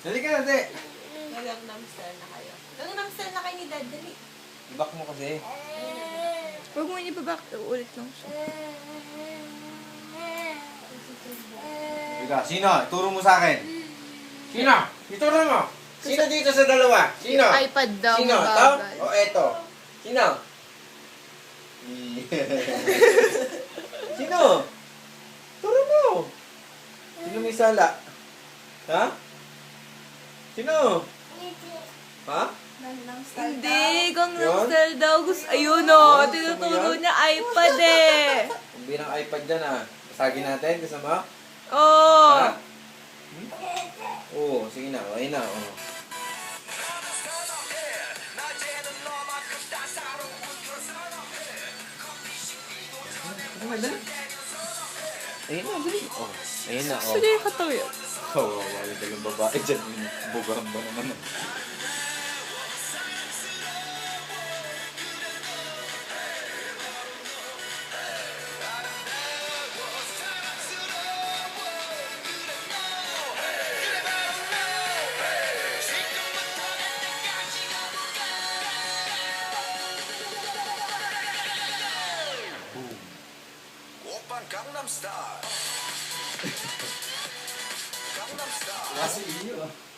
Dali ka na, te. Gangnam Style na kayo. Gangnam Style na kayo ni Dad, dali. Ibak mo kasi. Huwag mo ibabak. Ulit lang siya. Ika, sino? Turo mo sa akin. Sino? Ituro mo. Sino dito sa dalawa? Sino? iPad daw. Sino? Ito? mabagal. O eto? Sino? Sino? Turo mo. Sino may sala? Ha? Sino? Ha? Gangnam Style Hindi, daw. Gangnam Yun? Style daw. Gusto, ayun o. Yun, Tinuturo gusto mo niya iPad eh. Kung binang iPad dyan ah. Pasagin natin. Gusto mo? Oo. Ha? Oo, sige na. Ayun na. Oh. Ayun na, dali. Oh, ayun na, oh. Sige, katawi. Oo, wala dalang babae dyan. Bugarang ba naman? 오빤 강남스타일 강남스타일 Kasi inyo ah.